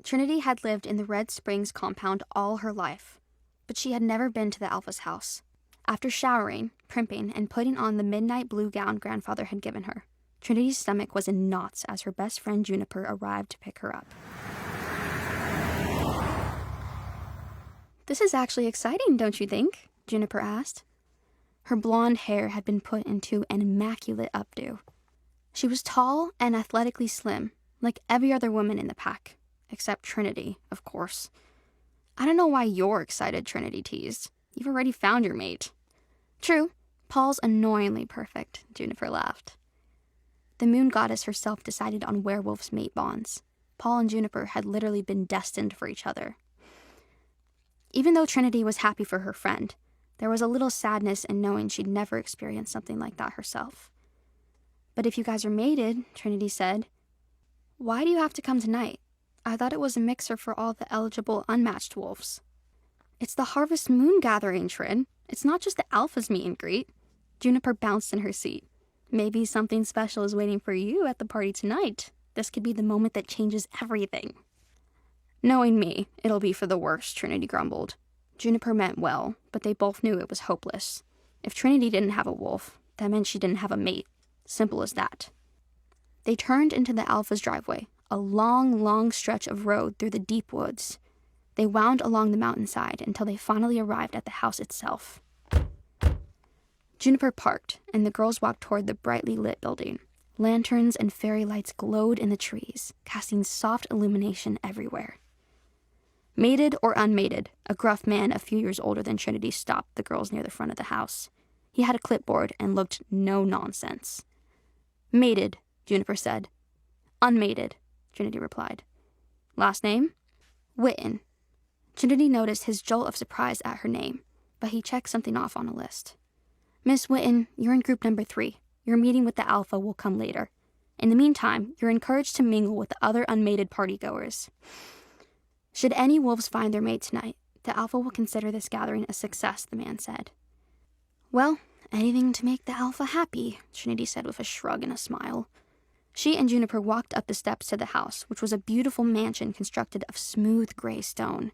Trinity had lived in the Red Springs compound all her life, but she had never been to the Alpha's house. After showering, primping, and putting on the midnight blue gown grandfather had given her, Trinity's stomach was in knots as her best friend Juniper arrived to pick her up. "This is actually exciting, don't you think?" Juniper asked. Her blonde hair had been put into an immaculate updo. She was tall and athletically slim, like every other woman in the pack, except Trinity, of course. "I don't know why you're excited," Trinity teased. "You've already found your mate." "True, Paul's annoyingly perfect," Juniper laughed. The moon goddess herself decided on werewolves' mate bonds. Paul and Juniper had literally been destined for each other. Even though Trinity was happy for her friend, there was a little sadness in knowing she'd never experienced something like that herself. "But if you guys are mated," Trinity said, "why do you have to come tonight? I thought it was a mixer for all the eligible unmatched wolves." "It's the Harvest Moon Gathering, Trin. It's not just the Alpha's meet and greet." Juniper bounced in her seat. "Maybe something special is waiting for you at the party tonight. This could be the moment that changes everything." "Knowing me, it'll be for the worst," Trinity grumbled. Juniper meant well, but they both knew it was hopeless. If Trinity didn't have a wolf, that meant she didn't have a mate. Simple as that. They turned into the Alpha's driveway, a long, long stretch of road through the deep woods. They wound along the mountainside until they finally arrived at the house itself. Juniper parked, and the girls walked toward the brightly lit building. Lanterns and fairy lights glowed in the trees, casting soft illumination everywhere. Mated or unmated, a gruff man a few years older than Trinity stopped the girls near the front of the house. He had a clipboard and looked no nonsense. "Mated," Juniper said. "Unmated," Trinity replied. "Last name?" "Witten." Trinity noticed his jolt of surprise at her name, but he checked something off on a list. "Miss Witten, you're in group number 3. Your meeting with the Alpha will come later. In the meantime, you're encouraged to mingle with the other unmated partygoers. Should any wolves find their mate tonight, the Alpha will consider this gathering a success," the man said. "Well, anything to make the Alpha happy," Trinity said with a shrug and a smile. She and Juniper walked up the steps to the house, which was a beautiful mansion constructed of smooth gray stone.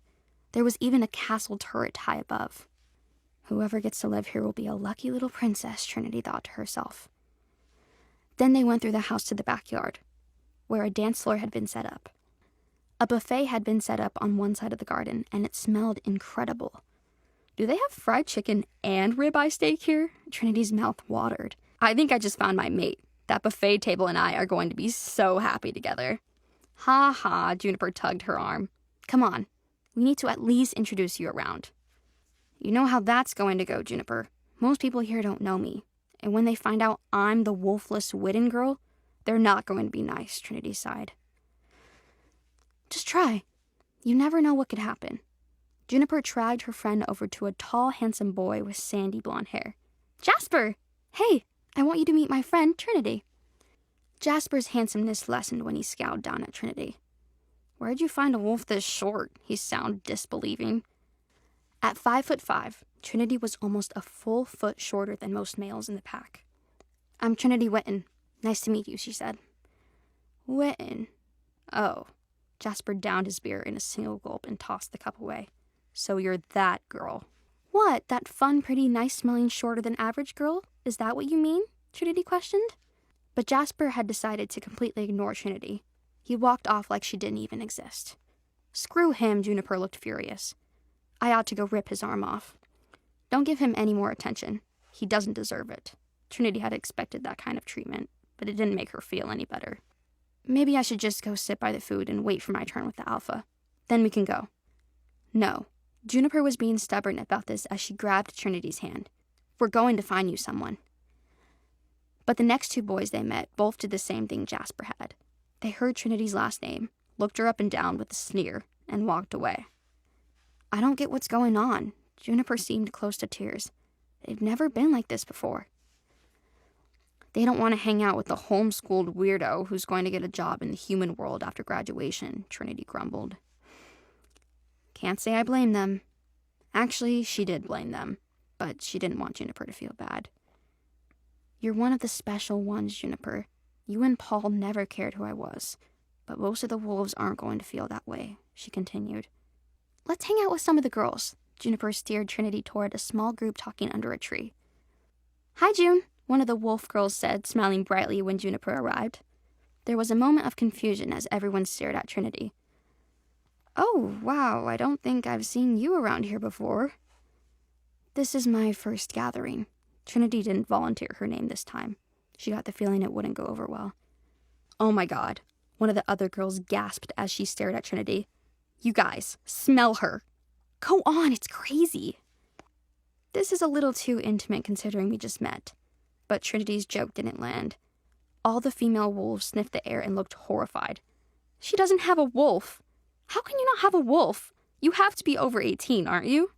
There was even a castle turret high above. "Whoever gets to live here will be a lucky little princess," Trinity thought to herself. Then they went through the house to the backyard, where a dance floor had been set up. A buffet had been set up on one side of the garden, and it smelled incredible. "Do they have fried chicken and ribeye steak here?" Trinity's mouth watered. "I think I just found my mate. That buffet table and I are going to be so happy together." "Ha ha," Juniper tugged her arm. "Come on, we need to at least introduce you around." "You know how that's going to go, Juniper. Most people here don't know me, and when they find out I'm the wolfless Witten girl, they're not going to be nice," Trinity sighed. "Just try. You never know what could happen." Juniper dragged her friend over to a tall, handsome boy with sandy blonde hair. "Jasper! Hey, I want you to meet my friend, Trinity." Jasper's handsomeness lessened when he scowled down at Trinity. "Where'd you find a wolf this short?" he sounded disbelieving. At 5'5", Trinity was almost a full foot shorter than most males in the pack. "I'm Trinity Witten. Nice to meet you," she said. "Witten? Oh." Jasper downed his beer in a single gulp and tossed the cup away. "So you're that girl." "What, that fun, pretty, nice-smelling, shorter-than-average girl? Is that what you mean?" Trinity questioned. But Jasper had decided to completely ignore Trinity. He walked off like she didn't even exist. "Screw him," Juniper looked furious. "I ought to go rip his arm off. Don't give him any more attention. He doesn't deserve it." Trinity had expected that kind of treatment, but it didn't make her feel any better. "Maybe I should just go sit by the food and wait for my turn with the Alpha. Then we can go." "No." Juniper was being stubborn about this as she grabbed Trinity's hand. "We're going to find you someone." But the next two boys they met both did the same thing Jasper had. They heard Trinity's last name, looked her up and down with a sneer, and walked away. "I don't get what's going on." Juniper seemed close to tears. They've never been like this before. "They don't want to hang out with the homeschooled weirdo who's going to get a job in the human world after graduation," Trinity grumbled. "Can't say I blame them." Actually, she did blame them, but she didn't want Juniper to feel bad. "You're one of the special ones, Juniper. You and Paul never cared who I was. But most of the wolves aren't going to feel that way, she continued. Let's hang out with some of the girls. Juniper steered Trinity toward a small group talking under a tree. Hi, June, one of the wolf girls said, smiling brightly when Juniper arrived. There was a moment of confusion as everyone stared at Trinity. Oh, wow, I don't think I've seen you around here before. This is my first gathering. Trinity didn't volunteer her name this time. She got the feeling it wouldn't go over well. Oh my God, one of the other girls gasped as she stared at Trinity. You guys, smell her. Go on, it's crazy. This is a little too intimate considering we just met. But Trinity's joke didn't land. All the female wolves sniffed the air and looked horrified. She doesn't have a wolf. How can you not have a wolf? You have to be over 18, aren't you?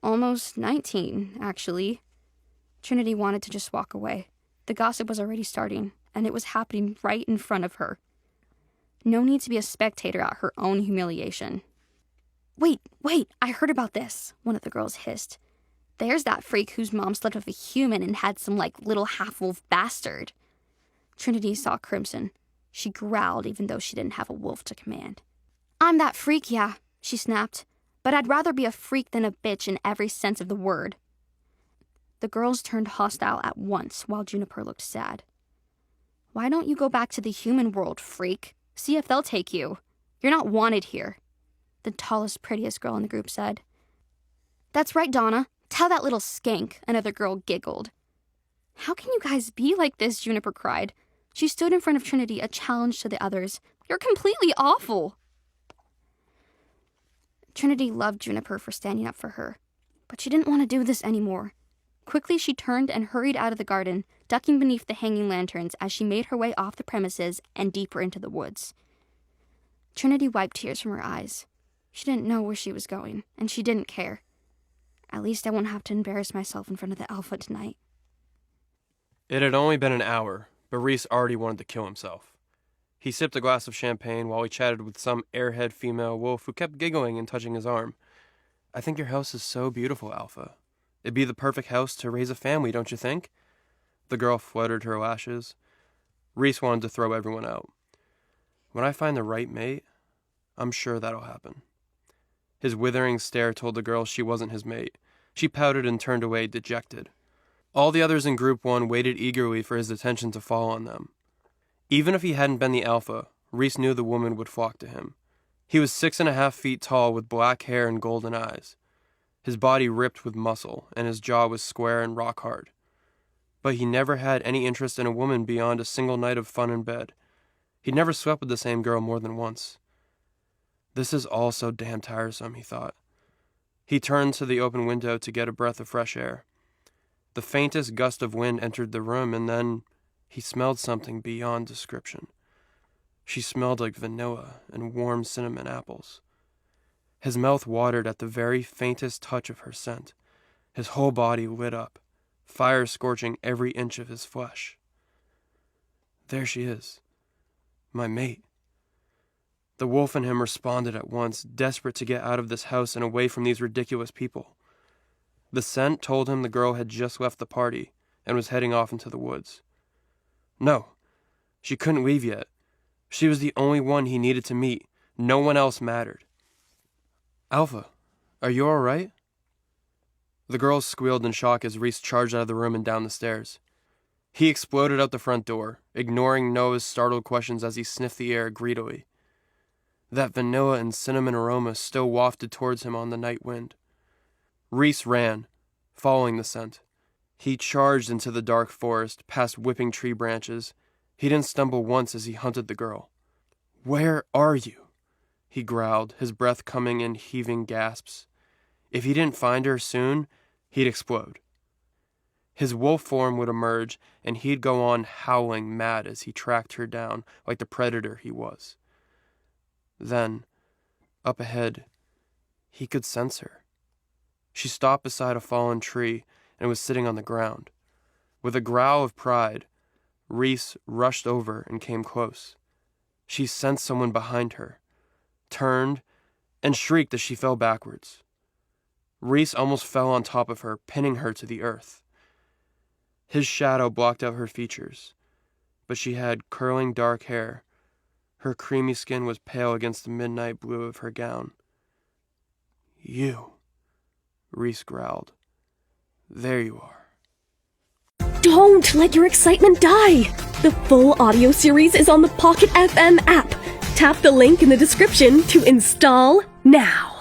Almost 19, actually. Trinity wanted to just walk away. The gossip was already starting, and it was happening right in front of her. No need to be a spectator at her own humiliation. Wait, I heard about this, one of the girls hissed. There's that freak whose mom slept with a human and had some, little half-wolf bastard. Trinity saw crimson. She growled even though she didn't have a wolf to command. I'm that freak, yeah, she snapped. But I'd rather be a freak than a bitch in every sense of the word. The girls turned hostile at once while Juniper looked sad. Why don't you go back to the human world, freak? See if they'll take you. You're not wanted here, the tallest, prettiest girl in the group said. That's right, Donna. Tell that little skank, another girl giggled. How can you guys be like this, Juniper cried. She stood in front of Trinity, a challenge to the others. You're completely awful. Trinity loved Juniper for standing up for her, but she didn't want to do this anymore. Quickly, she turned and hurried out of the garden, ducking beneath the hanging lanterns as she made her way off the premises and deeper into the woods. Trinity wiped tears from her eyes. She didn't know where she was going, and she didn't care. At least I won't have to embarrass myself in front of the alpha tonight. It had only been an hour, but Reese already wanted to kill himself. He sipped a glass of champagne while he chatted with some airhead female wolf who kept giggling and touching his arm. I think your house is so beautiful, Alpha. It'd be the perfect house to raise a family, don't you think? The girl fluttered her lashes. Reese wanted to throw everyone out. When I find the right mate, I'm sure that'll happen. His withering stare told the girl she wasn't his mate. She pouted and turned away, dejected. All the others in Group 1 waited eagerly for his attention to fall on them. Even if he hadn't been the alpha, Reese knew the woman would flock to him. He was 6.5 feet tall with black hair and golden eyes. His body ripped with muscle, and his jaw was square and rock hard. But he never had any interest in a woman beyond a single night of fun in bed. He'd never slept with the same girl more than once. This is all so damn tiresome, he thought. He turned to the open window to get a breath of fresh air. The faintest gust of wind entered the room, and then he smelled something beyond description. She smelled like vanilla and warm cinnamon apples. His mouth watered at the very faintest touch of her scent. His whole body lit up, fire scorching every inch of his flesh. There she is, my mate. The wolf in him responded at once, desperate to get out of this house and away from these ridiculous people. The scent told him the girl had just left the party and was heading off into the woods. No, she couldn't leave yet. She was the only one he needed to meet. No one else mattered. Alpha, are you all right? The girl squealed in shock as Reese charged out of the room and down the stairs. He exploded out the front door, ignoring Noah's startled questions as he sniffed the air greedily. That vanilla and cinnamon aroma still wafted towards him on the night wind. Reese ran, following the scent. He charged into the dark forest, past whipping tree branches. He didn't stumble once as he hunted the girl. Where are you? He growled, his breath coming in heaving gasps. If he didn't find her soon, he'd explode. His wolf form would emerge, and he'd go on howling mad as he tracked her down like the predator he was. Then, up ahead, he could sense her. She stopped beside a fallen tree and was sitting on the ground. With a growl of pride, Reese rushed over and came close. She sensed someone behind her, turned, and shrieked as she fell backwards. Reese almost fell on top of her, pinning her to the earth. His shadow blocked out her features, but she had curling dark hair. Her creamy skin was pale against the midnight blue of her gown. "You," Reese growled. "There you are." Don't let your excitement die! The full audio series is on the Pocket FM app. Tap the link in the description to install now.